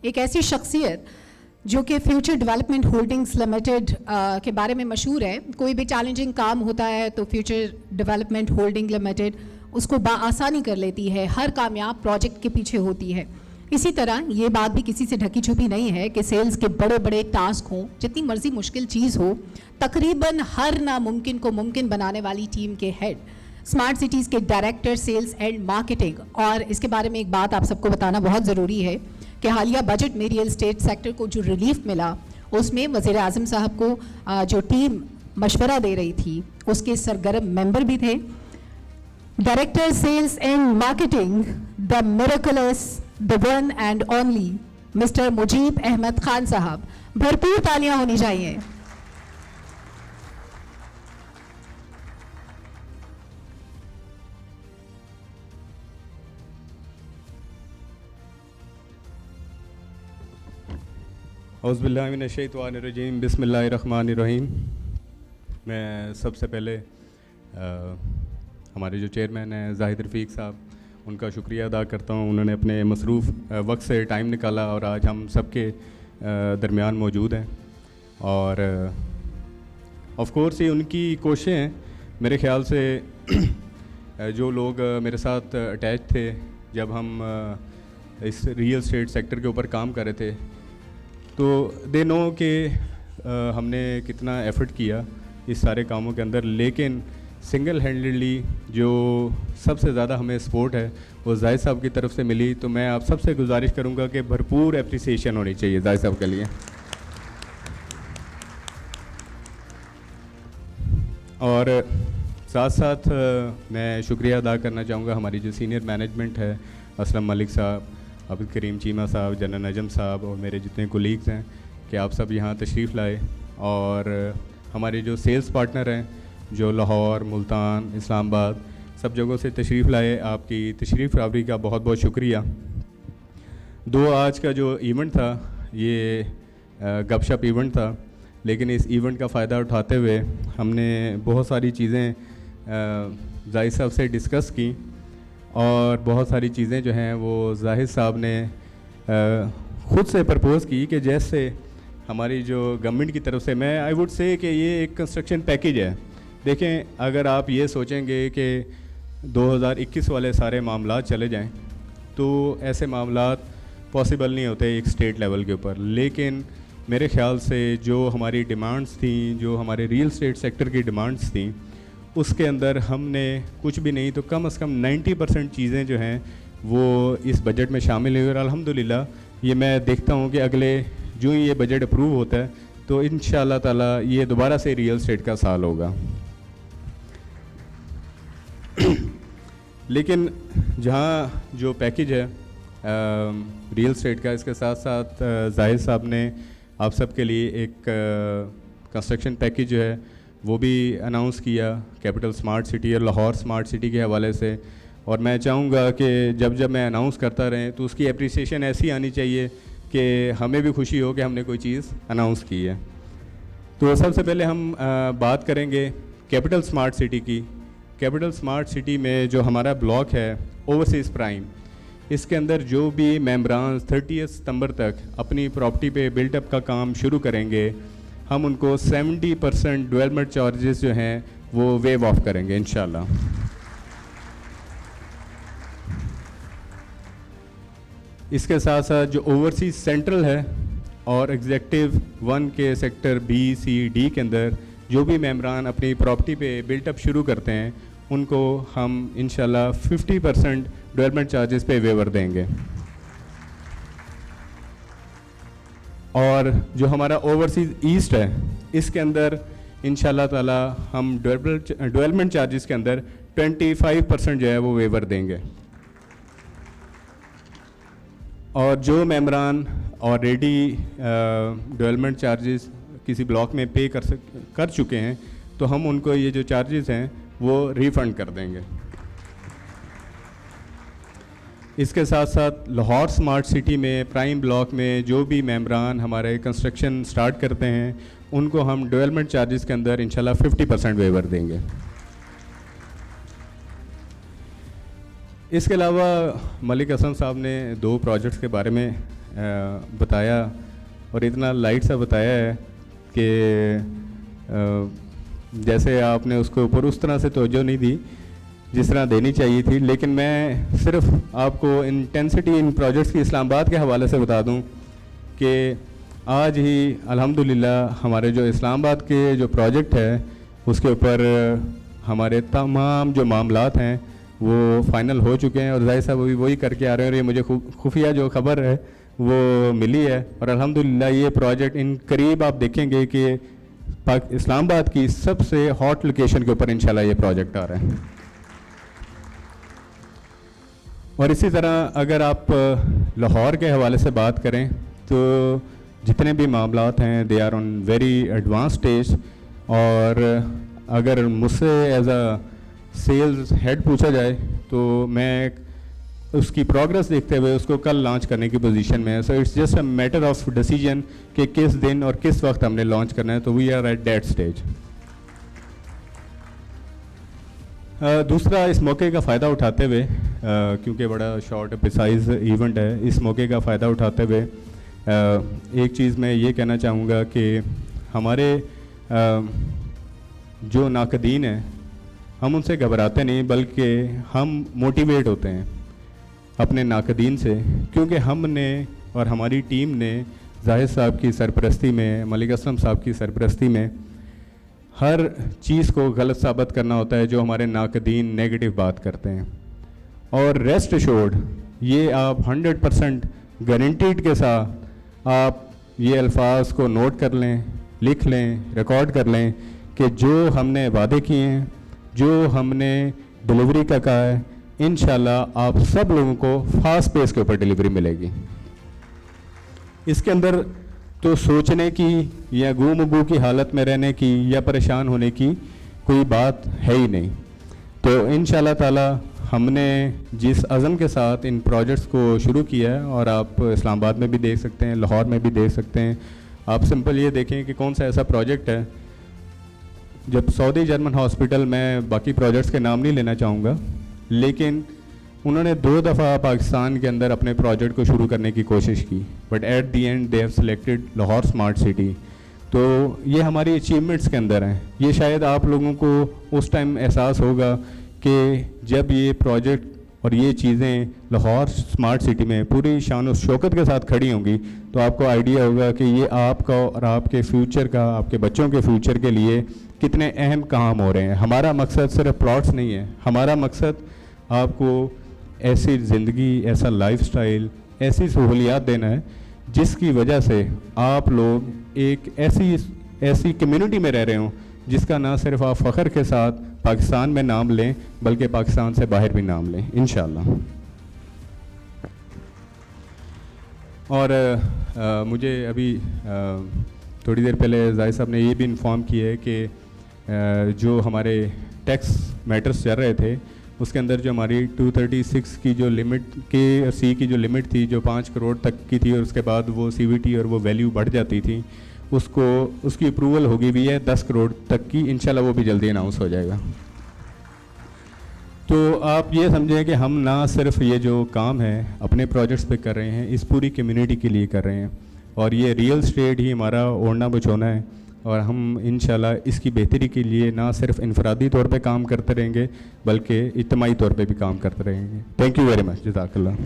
ایک ایسی شخصیت جو کہ فیوچر ڈیولپمنٹ ہولڈنگز لمیٹڈ کے بارے میں مشہور ہے. کوئی بھی چیلنجنگ کام ہوتا ہے تو فیوچر ڈیولپمنٹ ہولڈنگ لمیٹڈ اس کو بآسانی کر لیتی ہے, ہر کامیاب پروجیکٹ کے پیچھے ہوتی ہے. اسی طرح یہ بات بھی کسی سے ڈھکی چھپی نہیں ہے کہ سیلز کے بڑے بڑے ٹاسک ہوں, جتنی مرضی مشکل چیز ہو, تقریباً ہر ناممکن کو ممکن بنانے والی ٹیم کے ہیڈ, اسمارٹ سٹیز کے ڈائریکٹر سیلز اینڈ مارکیٹنگ. اور اس کے بارے میں ایک بات آپ سب کو بتانا بہت ضروری ہے کہ حالیہ بجٹ میں ریئل اسٹیٹ سیکٹر کو جو ریلیف ملا اس میں وزیر اعظم صاحب کو جو ٹیم مشورہ دے رہی تھی اس کے سرگرم ممبر بھی تھے. Director sales and marketing, the Miracles, the one and only mister Mujib Ahmed Khan صاحب. بھرپور تالیاں ہونی چاہیے. اعوذ باللہ من الشیطان الرجیم, بسم اللہ الرحمن الرحیم. میں سب سے پہلے ہمارے جو چیئرمین ہیں زاہد رفیق صاحب, ان کا شکریہ ادا کرتا ہوں. انہوں نے اپنے مصروف وقت سے ٹائم نکالا اور آج ہم سب کے درمیان موجود ہیں. اور آف کورس یہ ان کی کوششیں ہیں. میرے خیال سے جو لوگ میرے ساتھ اٹیچ تھے جب ہم اس ریئل اسٹیٹ سیکٹر کے اوپر کام کر رہے تھے, تو دے نو کہ ہم نے کتنا ایفرٹ کیا اس سارے کاموں کے اندر. لیکن سنگل ہینڈلی جو سب سے زیادہ ہمیں سپورٹ ہے وہ زاہد صاحب کی طرف سے ملی. تو میں آپ سب سے گزارش کروں گا کہ بھرپور اپریسیشن ہونی چاہیے زاہد صاحب کے لیے. اور ساتھ ساتھ میں شکریہ ادا کرنا چاہوں گا ہماری جو سینئر مینجمنٹ ہے, اسلم ملک صاحب, عبد کریم چیمہ صاحب, جنرل نجم صاحب اور میرے جتنے کولیگز ہیں, کہ آپ سب یہاں تشریف لائے. اور ہمارے جو سیلز پارٹنر ہیں جو لاہور, ملتان, اسلام آباد سب جگہوں سے تشریف لائے, آپ کی تشریف آوری کا بہت بہت شکریہ. آج کا جو ایونٹ تھا یہ گپ شپ ایونٹ تھا, لیکن اس ایونٹ کا فائدہ اٹھاتے ہوئے ہم نے بہت ساری چیزیں زاہد صاحب سے ڈسکس کی, اور بہت ساری چیزیں جو ہیں وہ زاہد صاحب نے خود سے پرپوز کی کہ جیسے ہماری جو گورنمنٹ کی طرف سے, میں آئی ووڈ سے کہ یہ ایک کنسٹرکشن پیکیج ہے. دیکھیں, اگر آپ یہ سوچیں گے کہ 2021 والے سارے معاملات چلے جائیں تو ایسے معاملات پاسبل نہیں ہوتے ایک اسٹیٹ لیول کے اوپر. لیکن میرے خیال سے جو ہماری ڈیمانڈس تھیں, جو ہمارے ریئل اسٹیٹ سیکٹر کی ڈیمانڈس تھیں, اس کے اندر ہم نے کچھ بھی نہیں تو کم از کم 90% چیزیں جو ہیں وہ اس بجٹ میں شامل ہوئی. اور الحمدللہ یہ میں دیکھتا ہوں کہ اگلے جو ہی یہ بجٹ اپروو ہوتا ہے تو انشاءاللہ تعالیٰ یہ دوبارہ سے ریئل اسٹیٹ کا سال ہوگا. لیکن جہاں جو پیکیج ہے ریئل اسٹیٹ کا, اس کے ساتھ ساتھ زاہد صاحب نے آپ سب کے لیے ایک کنسٹرکشن پیکیج جو ہے وہ بھی اناؤنس کیا کیپٹل اسمارٹ سٹی اور لاہور اسمارٹ سٹی کے حوالے سے. اور میں چاہوں گا کہ جب میں اناؤنس کرتا رہیں تو اس کی اپریسیشن ایسی آنی چاہیے کہ ہمیں بھی خوشی ہو کہ ہم نے کوئی چیز اناؤنس کی ہے. تو سب سے پہلے ہم بات کریں گے کیپٹل اسمارٹ سٹی کی. کیپٹل اسمارٹ سٹی میں جو ہمارا بلاک ہے اوورسیز پرائم, اس کے اندر جو بھی ممبران 30 ستمبر تک اپنی پراپرٹی پہ بلڈ اپ کا کام شروع کریں گے, ہم ان کو 70% ڈیولپمنٹ چارجز جو ہیں وہ ویو آف کریں گے انشاءاللہ. اس کے ساتھ ساتھ جو اوورسیز سینٹرل ہے اور ایگزیکٹو 1 کے سیکٹر بی, سی, ڈی کے اندر جو بھی ممبران اپنی پراپرٹی پہ بلڈ اپ شروع کرتے ہیں ان کو ہم انشاءاللہ 50% ڈیولپمنٹ چارجز پہ ویور دیں گے. اور جو ہمارا اوورسیز ایسٹ ہے اس کے اندر انشاءاللہ تعالی ہم ڈیولپمنٹ چارجز کے اندر 25% جو ہے وہ ویور دیں گے. اور جو ممبران آلریڈی ڈیولپمنٹ چارجز کسی بلاک میں پے کر چکے ہیں تو ہم ان کو یہ جو چارجز ہیں وہ ریفنڈ کر دیں گے. اس کے ساتھ ساتھ لاہور اسمارٹ سٹی میں پرائم بلاک میں جو بھی ممبران ہمارے کنسٹرکشن سٹارٹ کرتے ہیں ان کو ہم ڈیولپمنٹ چارجز کے اندر انشاءاللہ 50% ویور دیں گے. اس کے علاوہ ملک اسلم صاحب نے 2 پروجیکٹس کے بارے میں بتایا اور اتنا لائٹ سا بتایا ہے کہ جیسے آپ نے اس کے اوپر اس طرح سے توجہ نہیں دی جس طرح دینی چاہیے تھی. لیکن میں صرف آپ کو انٹینسٹی ان پروجیکٹس کی اسلام آباد کے حوالے سے بتا دوں کہ آج ہی الحمدللہ ہمارے جو اسلام آباد کے جو پروجیکٹ ہے اس کے اوپر ہمارے تمام جو معاملات ہیں وہ فائنل ہو چکے ہیں, اور ظاہر صاحب وہی کر کے آ رہے ہیں, اور یہ مجھے خفیہ جو خبر ہے وہ ملی ہے, اور الحمدللہ یہ پروجیکٹ ان قریب آپ دیکھیں گے کہ اسلام آباد کی سب سے ہاٹ لوکیشن کے اوپر انشاءاللہ یہ پروجیکٹ آ رہا ہے. اور اسی طرح اگر آپ لاہور کے حوالے سے بات کریں تو جتنے بھی معاملات ہیں they are on very advance stage, اور اگر مجھ سے ایز اے سیلز ہیڈ پوچھا جائے تو میں اس کی پروگرس دیکھتے ہوئے اس کو کل لانچ کرنے کی پوزیشن میں ہے. So it's just a matter of decision کہ کس دن اور کس وقت ہم نے لانچ کرنا ہے, تو we are at that stage. دوسرا, اس موقع کا فائدہ اٹھاتے ہوئے کیونکہ بڑا شارٹ پریسائز ایونٹ ہے, اس موقع کا فائدہ اٹھاتے ہوئے ایک چیز میں یہ کہنا چاہوں گا کہ ہمارے جو ناقدین ہیں ہم ان سے گھبراتے نہیں بلکہ ہم موٹیویٹ ہوتے ہیں اپنے ناقدین سے, کیونکہ ہم نے اور ہماری ٹیم نے زاہد صاحب کی سرپرستی میں, ملک اسلم صاحب کی سرپرستی میں ہر چیز کو غلط ثابت کرنا ہوتا ہے جو ہمارے ناقدین نیگیٹو بات کرتے ہیں. اور ریسٹ ایشورڈ یہ آپ 100% گارنٹیڈ کے ساتھ آپ یہ الفاظ کو نوٹ کر لیں, لکھ لیں, ریکارڈ کر لیں کہ جو ہم نے وعدے کیے ہیں, جو ہم نے ڈیلیوری کا کہا ہے, انشاءاللہ آپ سب لوگوں کو فاسٹ پیس کے اوپر ڈیلیوری ملے گی. اس کے اندر تو سوچنے کی یا گم و گو کی حالت میں رہنے کی یا پریشان ہونے کی کوئی بات ہے ہی نہیں. تو انشاءاللہ تعالی ہم نے جس عزم کے ساتھ ان پروجیکٹس کو شروع کیا ہے, اور آپ اسلام آباد میں بھی دیکھ سکتے ہیں, لاہور میں بھی دیکھ سکتے ہیں, آپ سمپل یہ دیکھیں کہ کون سا ایسا پروجیکٹ ہے. جب سعودی جرمن ہاسپٹل, میں باقی پروجیکٹس کے نام نہیں لینا چاہوں گا, لیکن انہوں نے 2 دفعہ پاکستان کے اندر اپنے پروجیکٹ کو شروع کرنے کی کوشش کی, but at the end they have selected Lahore smart city. تو یہ ہماری اچیومنٹس کے اندر ہیں. یہ شاید آپ لوگوں کو اس ٹائم احساس ہوگا کہ جب یہ پروجیکٹ اور یہ چیزیں لاہور اسمارٹ سٹی میں پوری شان و شوکت کے ساتھ کھڑی ہوں گی تو آپ کو آئیڈیا ہوگا کہ یہ آپ کا اور آپ کے فیوچر کا, آپ کے بچوں کے فیوچر کے لیے کتنے اہم کام ہو رہے ہیں. ہمارا مقصد صرف پلاٹس نہیں ہے, ہمارا مقصد آپ کو ایسی زندگی, ایسا لائف سٹائل, ایسی سہولیات دینا ہے جس کی وجہ سے آپ لوگ ایک ایسی کمیونٹی میں رہ رہے ہوں جس کا نہ صرف آپ فخر کے ساتھ پاکستان میں نام لیں بلکہ پاکستان سے باہر بھی نام لیں انشاءاللہ. اور مجھے ابھی تھوڑی دیر پہلے زاہد صاحب نے یہ بھی انفارم کیا ہے کہ جو ہمارے ٹیکس میٹرز چل رہے تھے اس کے اندر جو ہماری 236 کی جو لمٹ کے سی کی جو لمٹ تھی جو 5 کروڑ تک کی تھی, اور اس کے بعد وہ سی وی ٹی اور وہ ویلیو بڑھ جاتی تھی, اس کی اپروول ہوگی بھی ہے 10 کروڑ تک کی, انشاءاللہ وہ بھی جلدی اناؤنس ہو جائے گا. تو آپ یہ سمجھیں کہ ہم نہ صرف یہ جو کام ہے اپنے پروجیکٹس پہ کر رہے ہیں, اس پوری کمیونٹی کے لیے کر رہے ہیں, اور یہ ریئل اسٹیٹ ہی ہمارا اوڑھنا بچھونا ہے, اور ہم انشاءاللہ اس کی بہتری کے لیے نہ صرف انفرادی طور پہ کام کرتے رہیں گے بلکہ اجتماعی طور پہ بھی کام کرتے رہیں گے. تھینک یو ویری مچ, جزاک اللہ.